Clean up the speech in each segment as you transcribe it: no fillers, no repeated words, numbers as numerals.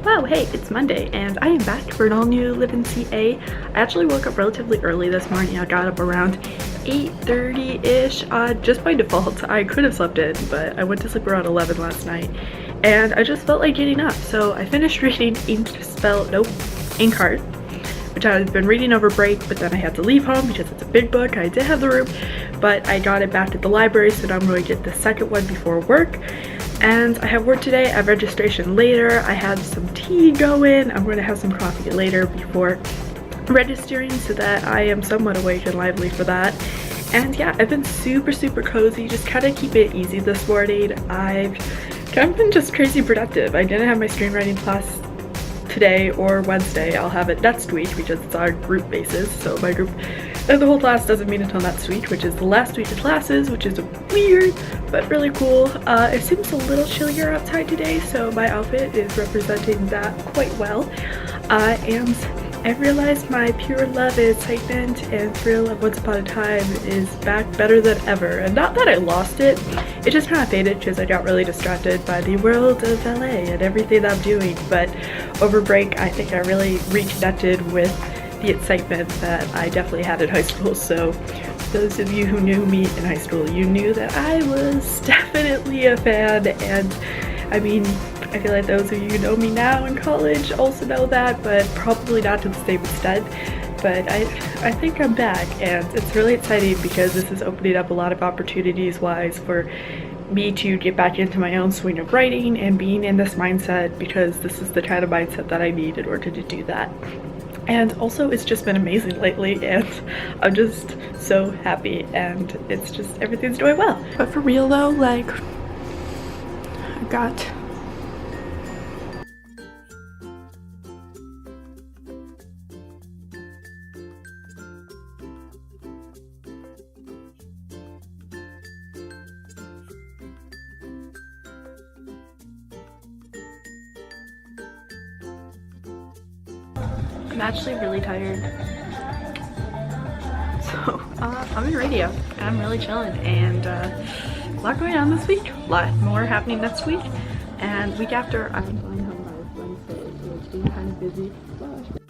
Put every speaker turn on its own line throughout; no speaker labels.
Wow, hey, it's Monday and I am back for an all new LIVIN CA. I actually woke up relatively early this morning. I got up around 8:30-ish, just by default. I could have slept in, but I went to sleep around 11 last night and I just felt like getting up. So I finished reading Inkheart, which I had been reading over break, but then I had to leave home because it's a big book. I did have the room, but I got it back at the library, so now I'm going to get the second one before work. And I have work today, I have registration later, I had some tea going, I'm going to have some coffee later before registering so that I am somewhat awake and lively for that. And yeah, I've been super cozy, just kind of keep it easy this morning. I've kind of been just crazy productive. I didn't have my screenwriting class today or Wednesday. I'll have it next week because it's on a group basis, so my group the whole class doesn't meet until next week, which is the last week of classes, which is weird but really cool. It seems a little chillier outside today, so my outfit is representing that quite well. And I realized my pure love, excitement, and thrill of Once Upon a Time is back better than ever. And not that I lost it, it just kind of faded because I got really distracted by the world of LA and everything I'm doing. But over break, I think I really reconnected with the excitement that I definitely had in high school. So those of you who knew me in high school, you knew that I was definitely a fan. And I mean, I feel like those of you who know me now in college also know that, but probably not to the same extent. But I think I'm back, and it's really exciting because this is opening up a lot of opportunities wise for me to get back into my own swing of writing and being in this mindset, because this is the kind of mindset that I need in order to do that. And also, it's just been amazing lately, and I'm just so happy, and it's just, everything's doing well. But for real though, like, I got I'm actually really tired. So, I'm in radio, and I'm really chilling, and a lot going on this week. A lot more happening next week, and week after I'm going home by Wednesday, so it's been kind of busy.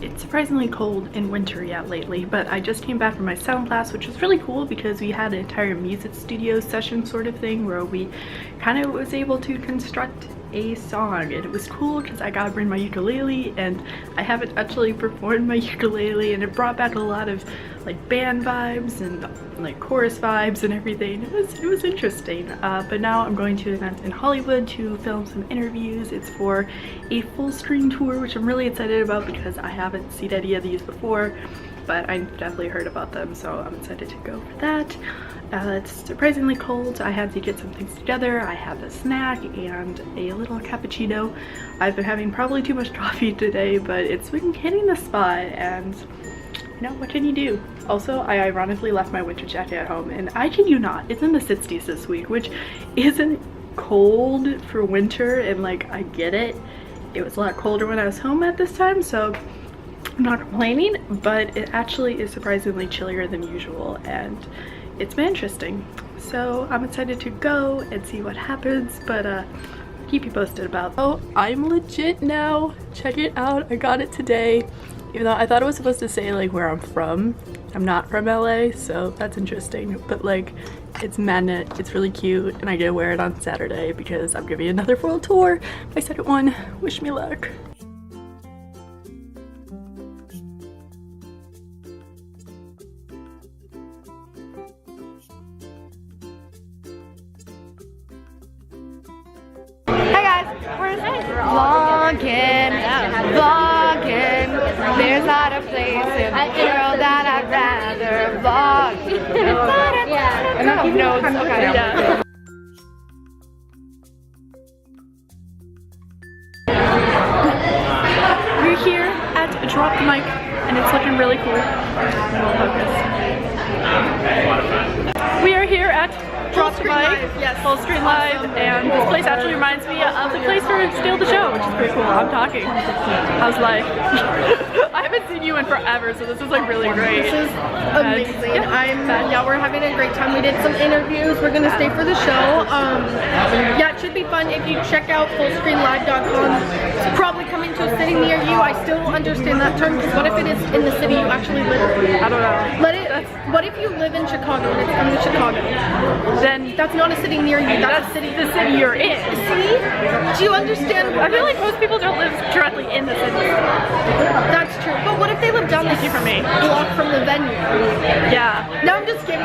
It's surprisingly cold and wintry out lately, but I just came back from my sound class, which was really cool because we had an entire music studio session sort of thing where we kind of was able to construct a song, and it was cool because I got to bring my ukulele, and I haven't actually performed my ukulele, and it brought back a lot of like band vibes and like chorus vibes and everything. It was interesting. But now I'm going to an event in Hollywood to film some interviews. It's for a Fullscreen tour, which I'm really excited about because I haven't seen any of these before, but I've definitely heard about them, so I'm excited to go for that. It's surprisingly cold. I had to get some things together. I have a snack and a little cappuccino. I've been having probably too much coffee today, but it's been hitting the spot, and you know, what can you do? Also, I ironically left my winter jacket at home, and I kid you not, it's in the 60s this week, which isn't cold for winter, and like, I get it. It was a lot colder when I was home at this time, so I'm not complaining, but it actually is surprisingly chillier than usual, and it's been interesting. So I'm excited to go and see what happens, but keep you posted about. Oh, I'm legit now. Check it out. I got it today. Even though I thought it was supposed to say like where I'm from. I'm not from LA, so that's interesting. But like, it's magnet, it's really cute, and I get to wear it on Saturday because I'm giving another world tour. My second one. Wish me luck.
Vlogging, there's not a place in the world that I'd rather vlog. No, okay. Yeah.
We're here at Drop The Mic, and it's looking really cool. We are here at Drop The Mic, yes, Fullscreen Live, and this place actually reminds me of the place where Steal the Show, which is pretty cool. I'm talking. How's life? I haven't seen you in forever, so this is like really great.
This is amazing. Yeah, we're having a great time. We did some interviews. We're gonna stay for the show. Yeah, it should be fun if you check out FullscreenLive.com. It's probably coming to a understand that term, because what if it is in the city you actually live in?
I don't know.
What if you live in Chicago and it's from Chicago?
Then
That's not a city near you, that's a city.
the city you're in.
See? Do you understand?
I feel like most people don't live directly in the city.
That's true. But what if they live down the
Thank you for me.
block from the venue?
Yeah.
No, I'm just kidding.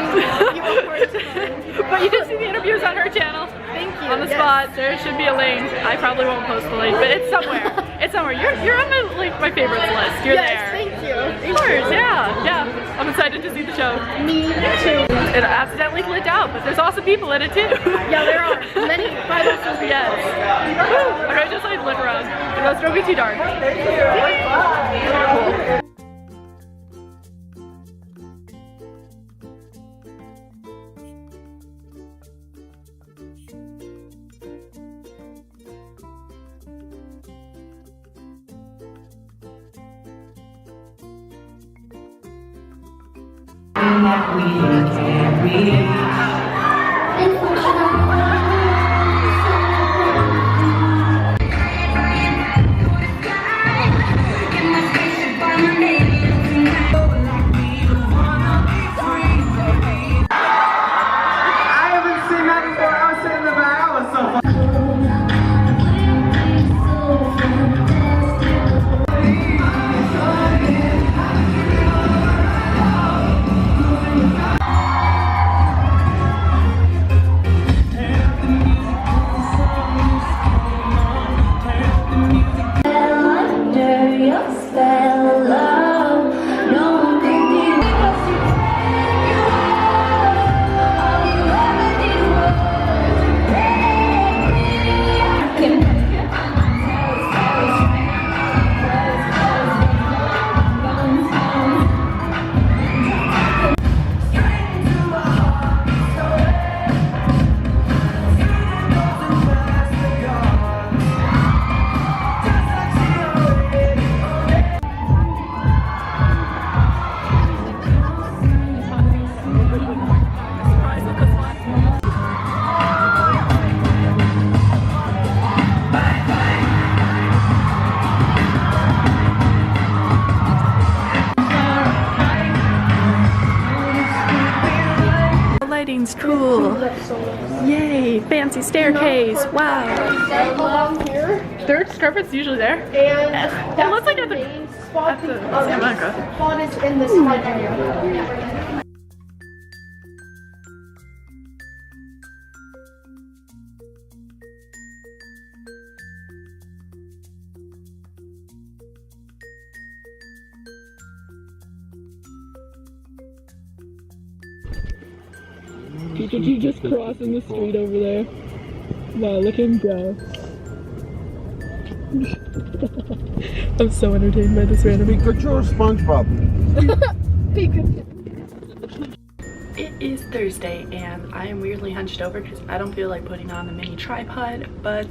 But you can see the interviews on her channel.
Thank you.
On the spot. There should be a link. I probably won't post the link, but it's somewhere. It's somewhere. You're on my favorites list. You're there.
Thank you.
Of course, yeah. I'm excited to see the show.
Me too.
It accidentally clicked out, but there's also people in it too.
Yeah, there are many.
Yes. Okay, just like look around. Don't be too dark. Cool. Lighting's cool. Yay, fancy staircase. Wow. Their carpet's usually there.
And
It looks like at the
main spot
Santa Monica.
spot is in this one area.
Pikachu just crossing the street over there. Wow, look at him go. I'm so entertained by this random.
Pikachu or SpongeBob?
It is Thursday and I am weirdly hunched over because I don't feel like putting on the mini tripod, but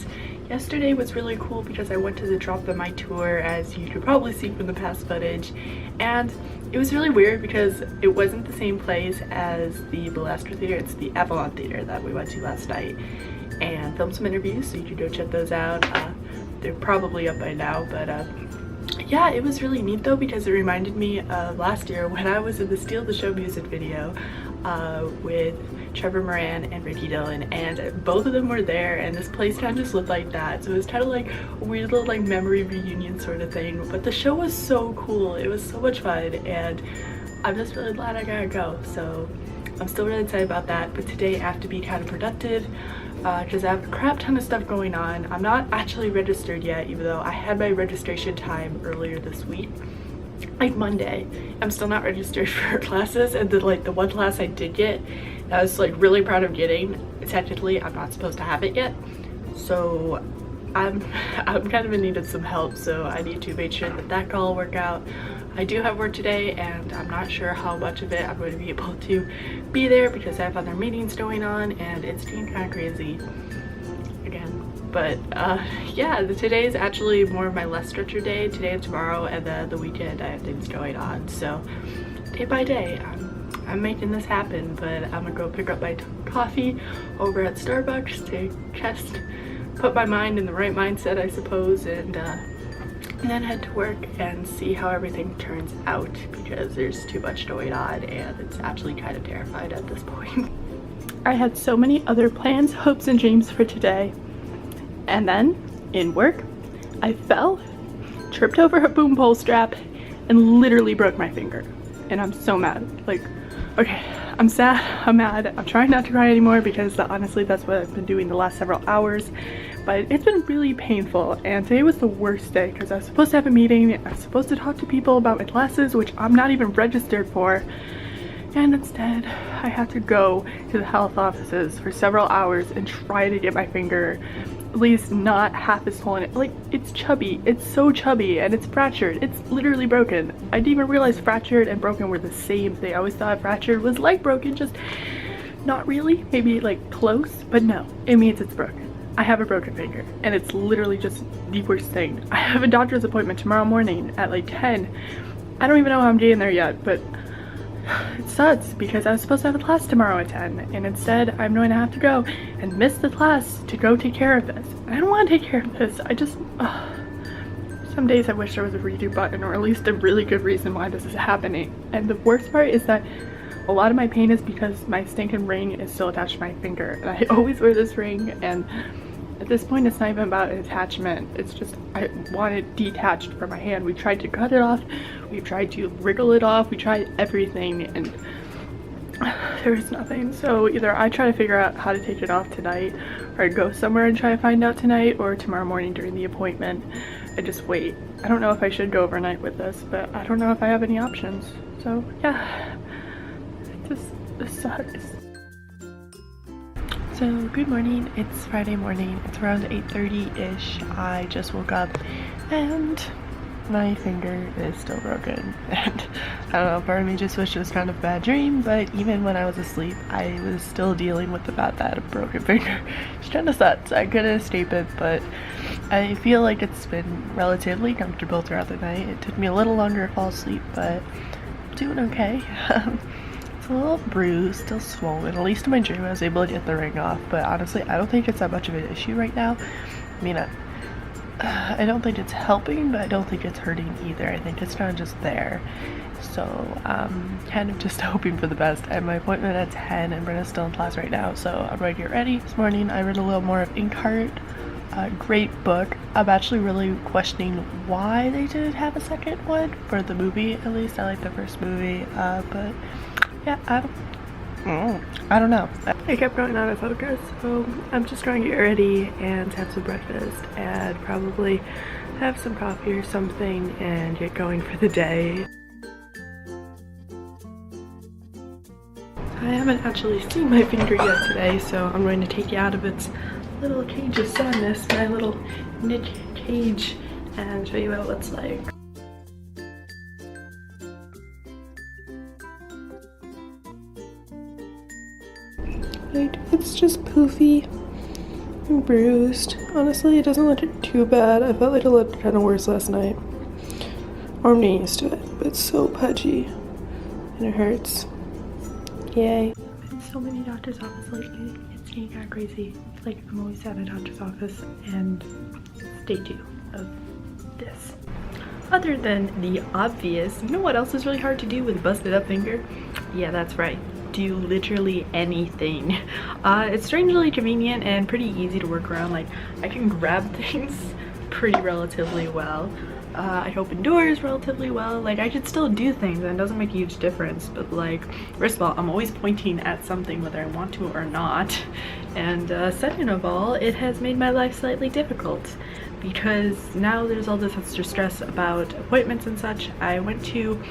yesterday was really cool because I went to the Drop The Mic tour, as you could probably see from the past footage, and it was really weird because it wasn't the same place as the Balestra Theater. It's the Avalon Theater that we went to last night and filmed some interviews, so you can go check those out. They're probably up by now, but yeah, it was really neat though because it reminded me of last year when I was in the Steal the Show music video with Trevor Moran and DIllon, and both of them were there, and this place kind of just looked like that. So it was kind of like a weird little like memory reunion sort of thing, but the show was so cool. It was so much fun and I'm just really glad I got to go. So I'm still really excited about that, but today I have to be kind of productive because I have a crap ton of stuff going on. I'm not actually registered yet, even though I had my registration time earlier this week, like Monday. I'm still not registered for classes, and the one class I did get, that I was like really proud of getting, technically I'm not supposed to have it yet. So I'm kind of in need of some help, so I need to make sure that can all work out. I do have work today and I'm not sure how much of it I'm going to be able to be there because I have other meetings going on and it's getting kind of crazy again. But yeah, today is actually more of my less structured day, today and tomorrow, and then the weekend I have things going on. So day by day I'm making this happen, but I'm gonna go pick up my coffee over at Starbucks to just put my mind in the right mindset, I suppose, and and then head to work and see how everything turns out, because there's too much going on and it's actually kind of terrified at this point. I had so many other plans, hopes, and dreams for today, and then in work I fell, tripped over a boom pole strap, and literally broke my finger. And I'm so mad. Like, okay, I'm sad, I'm mad, I'm trying not to cry anymore because honestly that's what I've been doing the last several hours, but it's been really painful. And today was the worst day because I was supposed to have a meeting, I was supposed to talk to people about my classes, which I'm not even registered for, and instead I had to go to the health offices for several hours and try to get my finger at least not half as swollen. Like, it's chubby, it's so chubby, and it's fractured, it's literally broken. I didn't even realize fractured and broken were the same thing. I always thought fractured was like broken, just not really, maybe like close, but no, it means it's broken. I have a broken finger and it's literally just the worst thing. I have a doctor's appointment tomorrow morning at like 10. I don't even know how I'm getting there yet, but it sucks because I was supposed to have a class tomorrow at 10, and instead I'm going to have to go and miss the class to go take care of this. I don't want to take care of this. I just, some days I wish there was a redo button, or at least a really good reason why this is happening. And the worst part is that a lot of my pain is because my stinking ring is still attached to my finger, and I always wear this ring, and at this point it's not even about an attachment, it's just I want it detached from my hand. We tried to cut it off, we tried to wriggle it off, we tried everything, and there was nothing. So either I try to figure out how to take it off tonight, or I go somewhere and try to find out tonight, or tomorrow morning during the appointment I just wait. I don't know if I should go overnight with this, but I don't know if I have any options. So yeah, this sucks. So good morning, it's Friday morning, it's around 8:30-ish. I just woke up and my finger is still broken, and I don't know, part of me just wished it was kind of a bad dream, but even when I was asleep I was still dealing with the fact that I had a broken finger. It's kind of sucks. I couldn't escape it, but I feel like it's been relatively comfortable throughout the night. It took me a little longer to fall asleep, but I'm doing okay. It's a little bruised, still swollen. At least in my dream I was able to get the ring off, but honestly I don't think it's that much of an issue right now. I mean, I don't think it's helping, but I don't think it's hurting either. I think it's kind of just there. So kind of just hoping for the best. I have my appointment at 10 and Brenna's still in class right now, so I'm ready to get ready. This morning I read a little more of Inkheart. Great book. I'm actually really questioning why they didn't have a second one for the movie. At least I like the first movie, but yeah, I don't know. I kept going out of focus, so I'm just going to get ready and have some breakfast and probably have some coffee or something and get going for the day. I haven't actually seen my finger yet today, so I'm going to take it out of its little cage of sadness, my little niche cage, and show you what it looks like. It's just poofy and bruised. Honestly, it doesn't look too bad. I felt like it looked kind of worse last night. I'm getting used to it, but it's so pudgy and it hurts. Yay. Been so many doctor's offices lately. It's getting kind of crazy. It's like I'm always at a doctor's office, and it's day 2 of this. Other than the obvious, you know what else is really hard to do with a busted up finger? Yeah, that's right. Do literally anything. It's strangely convenient and pretty easy to work around. Like, I can grab things pretty relatively well. I open doors relatively well. Like, I could still do things and it doesn't make a huge difference, but like, first of all, I'm always pointing at something whether I want to or not, and second of all, it has made my life slightly difficult because now there's all this extra stress about appointments and such. I went to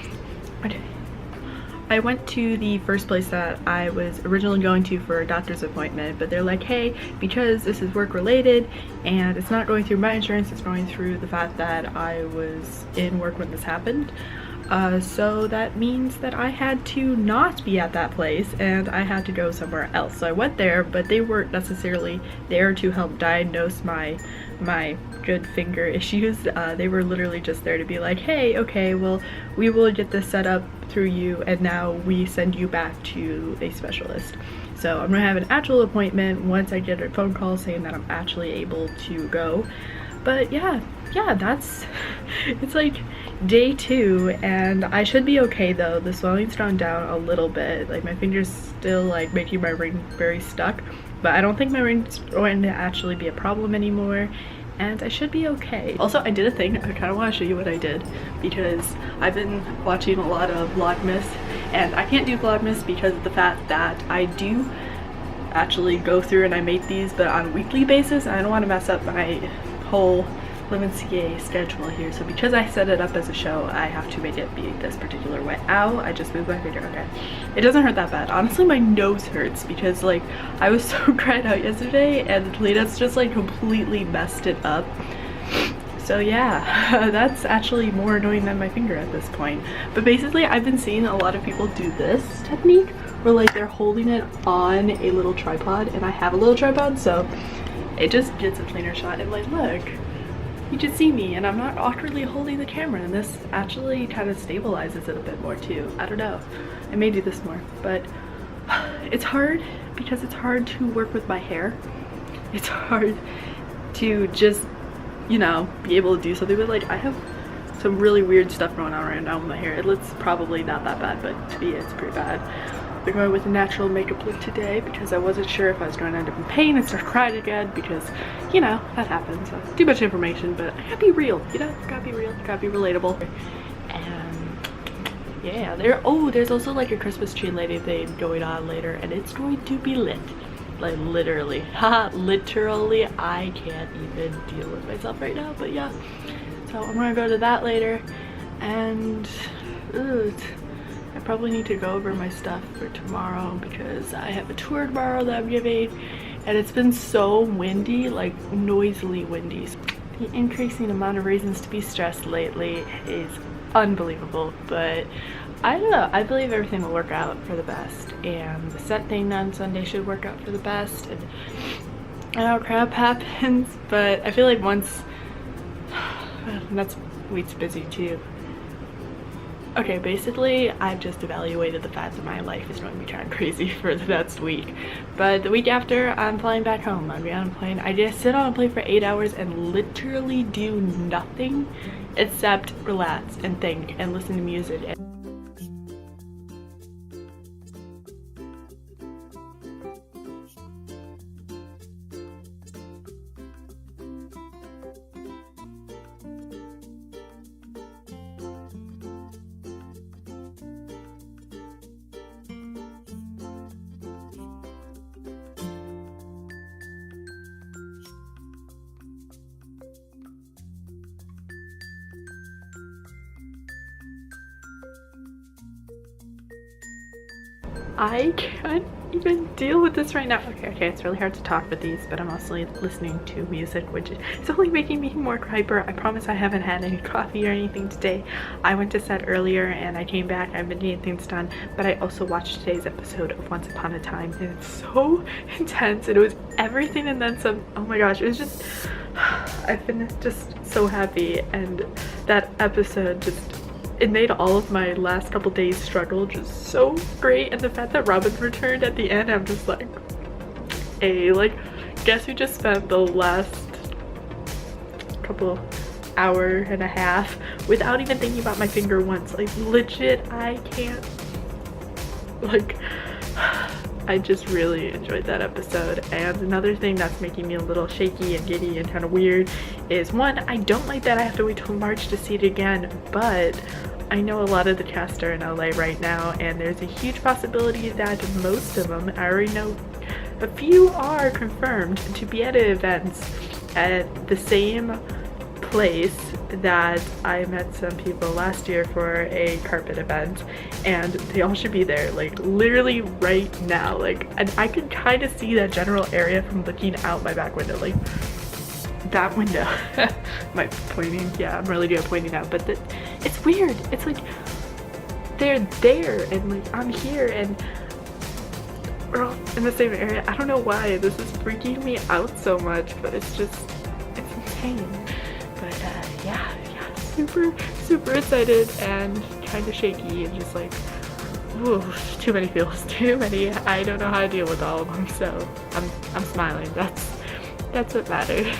the first place that I was originally going to for a doctor's appointment, but they're like, hey, because this is work related and it's not going through my insurance, it's going through the fact that I was in work when this happened. So that means that I had to not be at that place and I had to go somewhere else. So I went there, but they weren't necessarily there to help diagnose my good finger issues. They were literally just there to be like, hey, okay, well, we will get this set up through you and now we send you back to a specialist. So I'm gonna have an actual appointment once I get a phone call saying that I'm actually able to go. But yeah, that's it's like day 2 and I should be okay though. The swelling's gone down a little bit. Like my fingers still like making my ring very stuck, but I don't think my ring's going to actually be a problem anymore, and I should be okay. Also, I did a thing. I kind of want to show you what I did because I've been watching a lot of Vlogmas, and I can't do Vlogmas because of the fact that I do actually go through and I make these, but on a weekly basis, and I don't want to mess up my whole LIVIN CA schedule here. So because I set it up as a show, I have to make it be this particular way. Ow, I just moved my finger. Okay, it doesn't hurt that bad. Honestly, my nose hurts because like I was so cried out yesterday and Lena's just like completely messed it up. So yeah, that's actually more annoying than my finger at this point. But basically, I've been seeing a lot of people do this technique where like they're holding it on a little tripod, and I have a little tripod, so it just gets a cleaner shot. And like, look, you can see me and I'm not awkwardly holding the camera, and this actually kind of stabilizes it a bit more too. I don't know, I may do this more, but it's hard because it's hard to work with my hair. It's hard to just, you know, be able to do something with. Like I have some really weird stuff going on right now with my hair. It looks probably not that bad, but to me it's pretty bad. I've been going with a natural makeup look today because I wasn't sure if I was going to end up in pain and start crying again, because, you know, that happens. So, too much information, but I gotta be real, you know? It's gotta be real, it's gotta be relatable. And yeah, there's also like a Christmas tree lady thing going on later, and it's going to be lit. Like literally, haha, literally, I can't even deal with myself right now, but yeah. So I'm gonna go to that later, and I probably need to go over my stuff for tomorrow because I have a tour tomorrow that I'm giving, and it's been so windy, like noisily windy. The increasing amount of reasons to be stressed lately is unbelievable, but I don't know, I believe everything will work out for the best, and the set thing on Sunday should work out for the best, and I know crap happens, but I feel like once, and that's week's busy too. Okay, basically, I've just evaluated the fact that my life is going to be kind of crazy for the next week. But the week after, I'm flying back home. I'll be on a plane. I just sit on a plane for 8 hours and literally do nothing except relax and think and listen to music. I can't even deal with this right now. Okay, it's really hard to talk with these, but I'm also listening to music, which is only making me more hyper. I promise I haven't had any coffee or anything today. I went to set earlier and I came back. I've been getting things done, but I also watched today's episode of Once Upon a Time, and it's so intense, and it was everything and then some. Oh my gosh, it was just, I've been just so happy, and that episode just, it made all of my last couple days struggle just so great. And the fact that Robin returned at the end, I'm just like, hey, like, guess who just spent the last couple hour and a half without even thinking about my finger once. Like legit, I can't, like, I just really enjoyed that episode. And another thing that's making me a little shaky and giddy and kind of weird is, one, I don't like that I have to wait till March to see it again, but I know a lot of the cast are in LA right now, and there's a huge possibility that most of them, I already know a few are confirmed to be at events at the same place that I met some people last year for a carpet event, and they all should be there, like literally right now. Like, and I could kind of see that general area from looking out my back window, like that window. My pointing, yeah, I'm really good at pointing out, but it's weird. It's like they're there and like I'm here and we're all in the same area. I don't know why this is freaking me out so much, but it's just, it's insane. But yeah, super excited and kind of shaky and just like, ooh, too many feels, too many. I don't know how to deal with all of them, so I'm smiling. That's what matters.